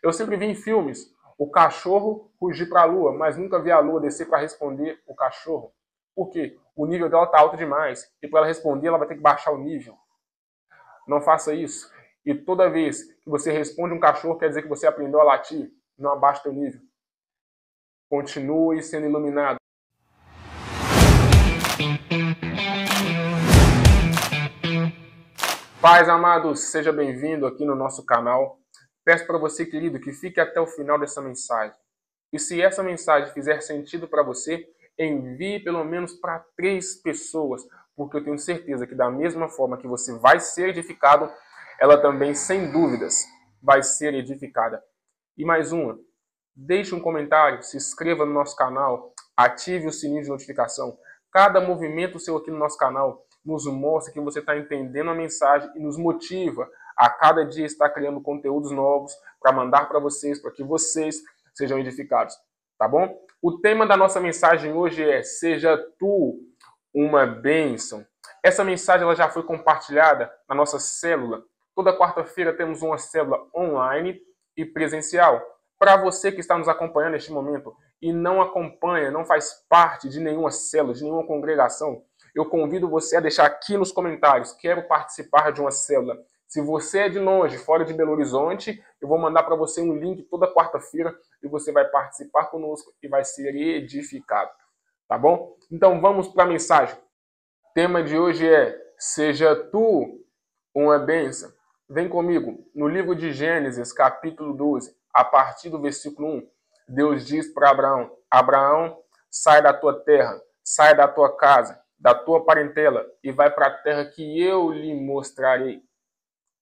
Eu sempre vi em filmes o cachorro fugir para a lua, mas nunca vi a lua descer para responder o cachorro. Por quê? O nível dela está alto demais. E para ela responder, ela vai ter que baixar o nível. Não faça isso. E toda vez que você responde um cachorro, quer dizer que você aprendeu a latir. Não abaixe teu nível. Continue sendo iluminado. Pais amados, seja bem-vindo aqui no nosso canal. Peço para você, querido, que fique até o final dessa mensagem. E se essa mensagem fizer sentido para você, envie pelo menos para 3 pessoas, porque eu tenho certeza que da mesma forma que você vai ser edificado, ela também, sem dúvidas, vai ser edificada. E mais uma, deixe um comentário, se inscreva no nosso canal, ative o sininho de notificação. Cada movimento seu aqui no nosso canal nos mostra que você está entendendo a mensagem e nos motiva a cada dia estar criando conteúdos novos para mandar para vocês, para que vocês sejam edificados, tá bom? O tema da nossa mensagem hoje é: seja tu uma bênção. Essa mensagem ela já foi compartilhada na nossa célula. Toda quarta-feira temos uma célula online e presencial. Para você que está nos acompanhando neste momento e não acompanha, não faz parte de nenhuma célula, de nenhuma congregação, eu convido você a deixar aqui nos comentários: quero participar de uma célula. Se você é de longe, fora de Belo Horizonte, eu vou mandar para você um link toda quarta-feira e você vai participar conosco e vai ser edificado. Tá bom? Então vamos para a mensagem. O tema de hoje é: seja tu uma bênção. Vem comigo. No livro de Gênesis, capítulo 12, a partir do versículo 1, Deus diz para Abraão: Abraão, sai da tua terra, sai da tua casa, da tua parentela e vai para a terra que eu lhe mostrarei.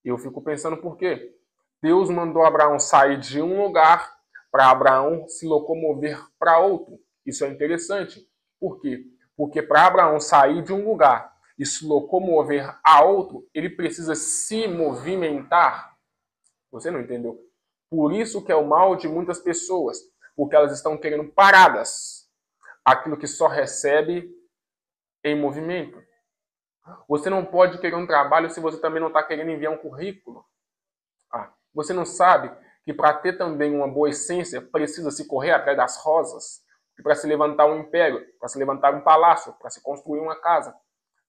Eu fico pensando por quê? Deus mandou Abraão sair de um lugar para Abraão se locomover para outro. Isso é interessante. Por quê? Porque para Abraão sair de um lugar e se locomover a outro, ele precisa se movimentar. Você não entendeu? Por isso que é o mal de muitas pessoas, porque elas estão querendo paradas. Aquilo que só recebe em movimento. Você não pode querer um trabalho se você também não está querendo enviar um currículo. Você não sabe que para ter também uma boa essência, precisa se correr atrás das rosas. E para se levantar um império, para se levantar um palácio, para se construir uma casa,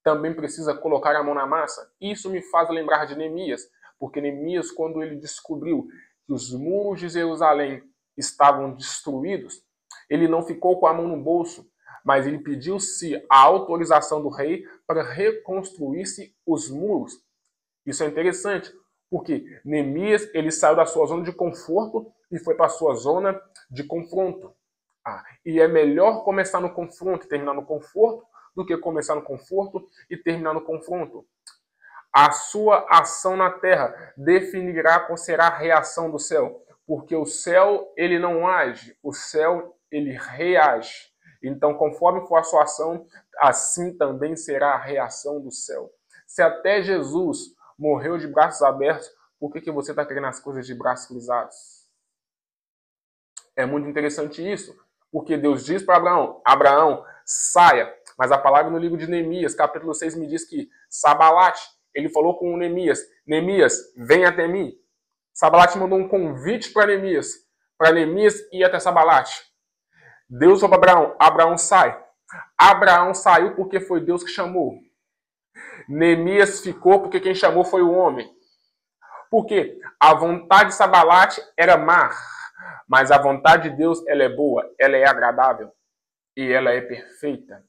também precisa colocar a mão na massa. Isso me faz lembrar de Neemias, porque Neemias, quando ele descobriu que os muros de Jerusalém estavam destruídos, ele não ficou com a mão no bolso, mas ele pediu-se a autorização do rei para reconstruir-se os muros. Isso é interessante, porque Neemias ele saiu da sua zona de conforto e foi para a sua zona de confronto. E é melhor começar no confronto e terminar no conforto do que começar no conforto e terminar no confronto. A sua ação na terra definirá qual será a reação do céu, porque o céu ele não age, o céu ele reage. Então, conforme for a sua ação, assim também será a reação do céu. Se até Jesus morreu de braços abertos, por que você está querendo as coisas de braços cruzados? É muito interessante isso, porque Deus diz para Abraão: Abraão, saia. Mas a palavra no livro de Neemias, capítulo 6, me diz que Sabalate, ele falou com Neemias: Neemias, vem até mim. Sabalate mandou um convite para Neemias ir até Sabalate. Deus falou para Abraão: Abraão, sai. Abraão saiu porque foi Deus que chamou. Neemias ficou porque quem chamou foi o homem. Porque a vontade de Sabalate era má, mas a vontade de Deus ela é boa, ela é agradável e ela é perfeita.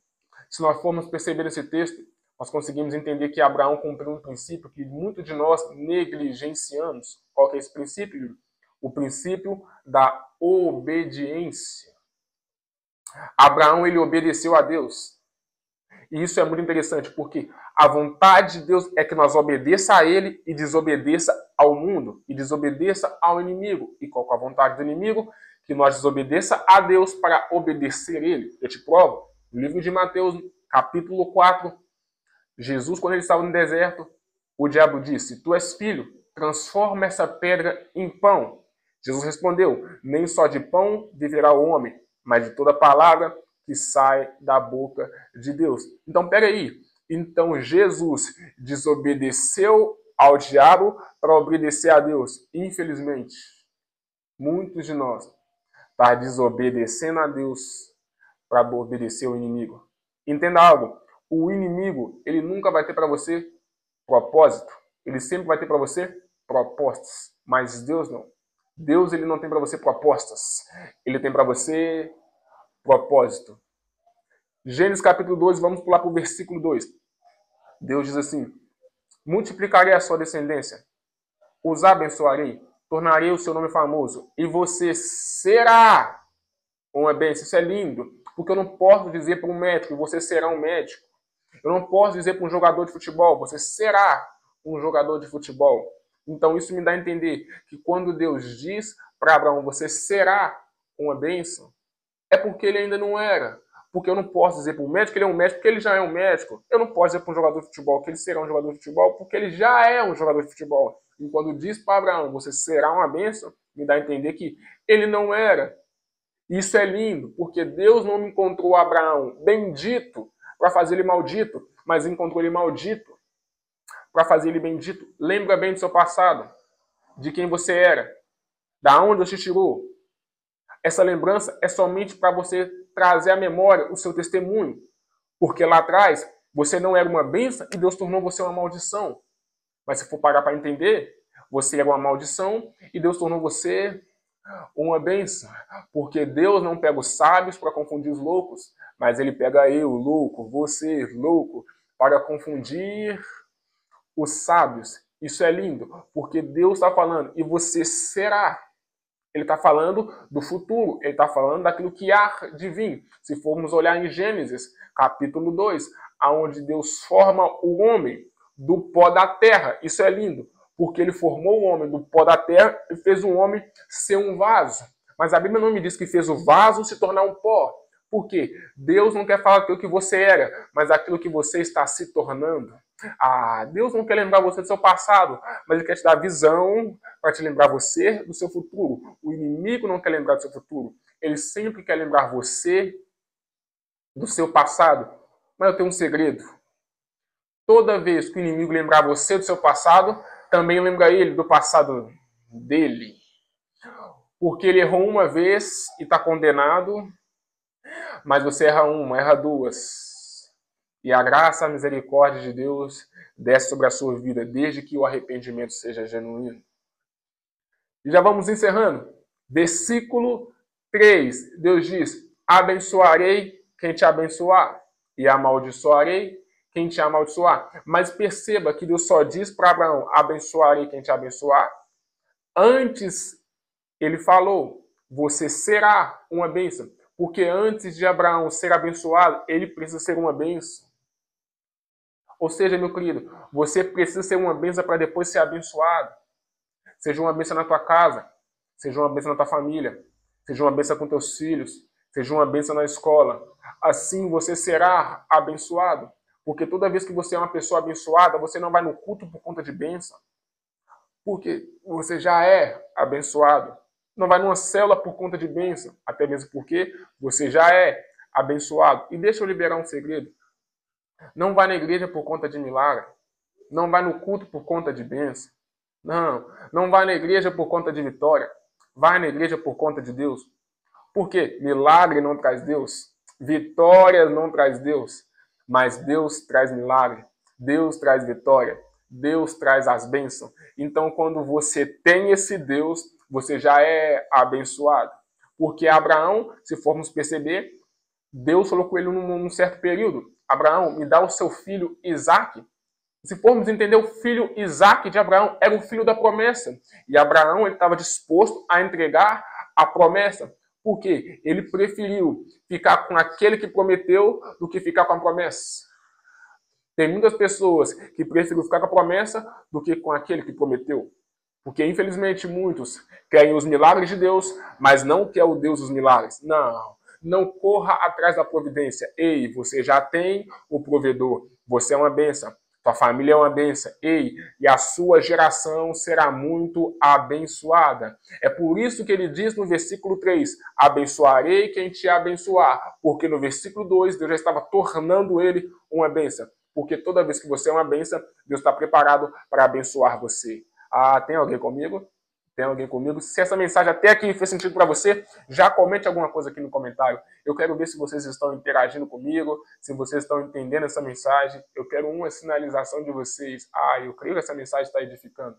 Se nós formos perceber esse texto, nós conseguimos entender que Abraão cumpriu um princípio que muitos de nós negligenciamos. Qual que é esse princípio? O princípio da obediência. Abraão ele obedeceu a Deus. E isso é muito interessante, porque a vontade de Deus é que nós obedeça a Ele e desobedeça ao mundo, e desobedeça ao inimigo. E qual é a vontade do inimigo? Que nós desobedeça a Deus para obedecer a Ele. Eu te provo. No livro de Mateus, capítulo 4, Jesus, quando ele estava no deserto, o diabo disse: tu és filho, transforma essa pedra em pão. Jesus respondeu: nem só de pão viverá o homem, mas de toda palavra que sai da boca de Deus. Então, peraí. Então, Jesus desobedeceu ao diabo para obedecer a Deus. Infelizmente. Muitos de nós está desobedecendo a Deus para obedecer ao inimigo. Entenda algo, o inimigo, ele nunca vai ter para você propósito, ele sempre vai ter para você propostas, mas Deus não. Deus, ele não tem para você propostas, ele tem para você propósito. Gênesis capítulo 12, vamos pular para o versículo 2. Deus diz assim: multiplicarei a sua descendência, os abençoarei, tornarei o seu nome famoso, e você será uma bênção. Isso é lindo, porque eu não posso dizer para um médico, você será um médico. Eu não posso dizer para um jogador de futebol, você será um jogador de futebol. Então isso me dá a entender que quando Deus diz para Abraão, você será uma bênção, é porque ele ainda não era. Porque eu não posso dizer para um médico que ele é um médico, porque ele já é um médico. Eu não posso dizer para um jogador de futebol que ele será um jogador de futebol, porque ele já é um jogador de futebol. E quando diz para Abraão, você será uma bênção, me dá a entender que ele não era. Isso é lindo, porque Deus não encontrou Abraão bendito para fazer ele maldito, mas encontrou ele maldito para fazer ele bendito. Lembra bem do seu passado, de quem você era, da onde você tirou. Essa lembrança é somente para você trazer à memória o seu testemunho, porque lá atrás você não era uma bênção e Deus tornou você uma maldição. Mas se for parar para entender, você era uma maldição e Deus tornou você uma bênção, porque Deus não pega os sábios para confundir os loucos, mas ele pega eu, louco, você, louco, para confundir os sábios. Isso é lindo, porque Deus está falando, e você será. Ele está falando do futuro, ele está falando daquilo que há de vir. Se formos olhar em Gênesis, capítulo 2, onde Deus forma o homem do pó da terra. Isso é lindo, porque ele formou o homem do pó da terra e fez o homem ser um vaso. Mas a Bíblia não me diz que fez o vaso se tornar um pó. Por quê? Deus não quer falar aquilo que você era, mas aquilo que você está se tornando. Deus não quer lembrar você do seu passado, mas Ele quer te dar visão para te lembrar você do seu futuro. O inimigo não quer lembrar do seu futuro. Ele sempre quer lembrar você do seu passado. Mas eu tenho um segredo. Toda vez que o inimigo lembrar você do seu passado, também lembra ele do passado dele. Porque ele errou uma vez e está condenado, mas você erra uma, erra duas. E a graça, a misericórdia de Deus desce sobre a sua vida, desde que o arrependimento seja genuíno. E já vamos encerrando. Versículo 3, Deus diz: abençoarei quem te abençoar, e amaldiçoarei quem te amaldiçoar. Mas perceba que Deus só diz para Abraão: abençoarei quem te abençoar. Antes ele falou: você será uma bênção. Porque antes de Abraão ser abençoado, ele precisa ser uma bênção. Ou seja, meu querido, você precisa ser uma bênção para depois ser abençoado. Seja uma bênção na tua casa, seja uma bênção na tua família, seja uma bênção com teus filhos, seja uma bênção na escola. Assim você será abençoado. Porque toda vez que você é uma pessoa abençoada, você não vai no culto por conta de bênção. Porque você já é abençoado. Não vai numa célula por conta de bênção, até mesmo porque você já é abençoado. E deixa eu liberar um segredo. Não vai na igreja por conta de milagre. Não vai no culto por conta de bênção. Não vai na igreja por conta de vitória. Vai na igreja por conta de Deus. Por quê? Milagre não traz Deus. Vitória não traz Deus. Mas Deus traz milagre. Deus traz vitória. Deus traz as bênçãos. Então, quando você tem esse Deus, você já é abençoado. Porque Abraão, se formos perceber, Deus falou com ele num certo período: Abraão, me dá o seu filho Isaque. Se formos entender, o filho Isaque de Abraão era o filho da promessa. E Abraão estava disposto a entregar a promessa. Por quê? Ele preferiu ficar com aquele que prometeu do que ficar com a promessa. Tem muitas pessoas que preferem ficar com a promessa do que com aquele que prometeu. Porque, infelizmente, muitos querem os milagres de Deus, mas não quer o Deus dos milagres. Não corra atrás da providência. Ei, você já tem o provedor. Você é uma bênção. Tua família é uma bênção. Ei, e a sua geração será muito abençoada. É por isso que ele diz no versículo 3, abençoarei quem te abençoar. Porque no versículo 2, Deus já estava tornando ele uma bênção. Porque toda vez que você é uma bênção, Deus está preparado para abençoar você. Tem alguém comigo? Tem alguém comigo? Se essa mensagem até aqui fez sentido para você, já comente alguma coisa aqui no comentário. Eu quero ver se vocês estão interagindo comigo, se vocês estão entendendo essa mensagem. Eu quero uma sinalização de vocês. Eu creio que essa mensagem está edificando.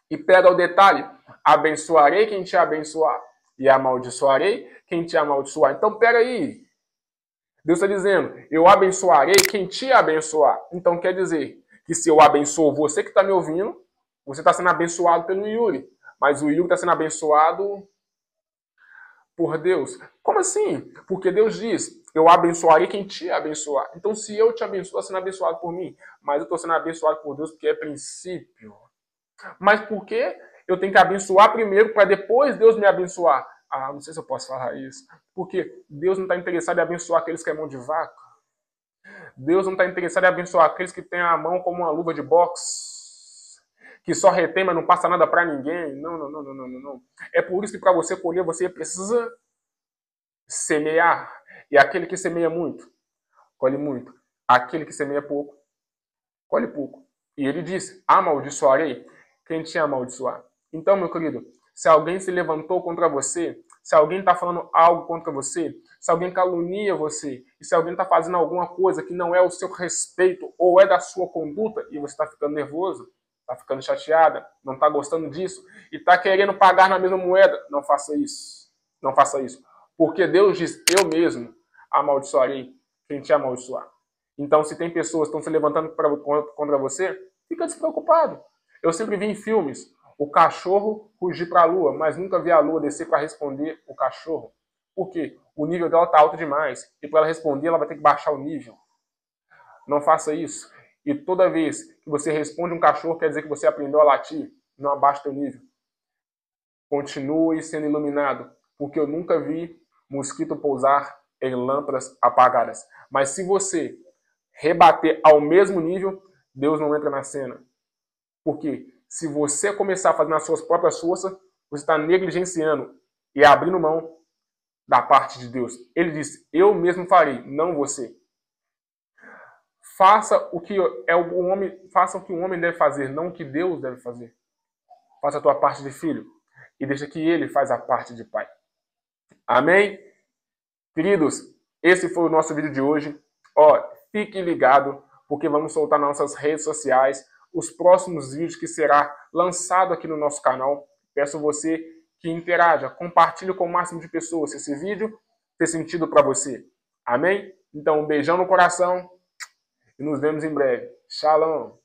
E pega o detalhe: abençoarei quem te abençoar e amaldiçoarei quem te amaldiçoar. Então pega aí. Deus está dizendo: eu abençoarei quem te abençoar. Então quer dizer que se eu abençoo você que está me ouvindo, você está sendo abençoado pelo Yuri. Mas o Yuri está sendo abençoado por Deus. Como assim? Porque Deus diz: eu abençoarei quem te abençoar. Então, se eu te abençoar, você sendo abençoado por mim. Mas eu estou sendo abençoado por Deus porque é princípio. Mas por que eu tenho que abençoar primeiro para depois Deus me abençoar? Não sei se eu posso falar isso. Porque Deus não está interessado em abençoar aqueles que é mão de vaca. Deus não está interessado em abençoar aqueles que têm a mão como uma luva de boxe, que só retém, mas não passa nada para ninguém. Não. É por isso que para você colher, você precisa semear. E aquele que semeia muito, colhe muito. Aquele que semeia pouco, colhe pouco. E ele diz: amaldiçoarei quem te amaldiçoar. Então, meu querido, se alguém se levantou contra você, se alguém está falando algo contra você, se alguém calunia você, e se alguém está fazendo alguma coisa que não é o seu respeito ou é da sua conduta, e você está ficando nervoso, está ficando chateada, não está gostando disso, e está querendo pagar na mesma moeda, não faça isso. Não faça isso. Porque Deus diz: eu mesmo amaldiçoarei quem te amaldiçoar. Então, se tem pessoas que estão se levantando contra você, fica despreocupado. Eu sempre vi em filmes o cachorro fugir para a lua, mas nunca vi a lua descer para responder o cachorro. Por quê? O nível dela está alto demais. E para ela responder, ela vai ter que baixar o nível. Não faça isso. E toda vez que você responde um cachorro, quer dizer que você aprendeu a latir. Não abaixe o nível. Continue sendo iluminado, porque eu nunca vi mosquito pousar em lâmpadas apagadas. Mas se você rebater ao mesmo nível, Deus não entra na cena. Porque se você começar a fazer nas suas próprias forças, você está negligenciando e abrindo mão da parte de Deus. Ele disse: eu mesmo farei, não você. Faça o que o homem deve fazer, não o que Deus deve fazer. Faça a tua parte de filho e deixa que ele faz a parte de pai. Amém? Queridos, esse foi o nosso vídeo de hoje. Fique ligado, porque vamos soltar nas nossas redes sociais os próximos vídeos que será lançado aqui no nosso canal. Peço você que interaja, compartilhe com o máximo de pessoas se esse vídeo fez sentido para você. Amém? Então, um beijão no coração e nos vemos em breve. Shalom!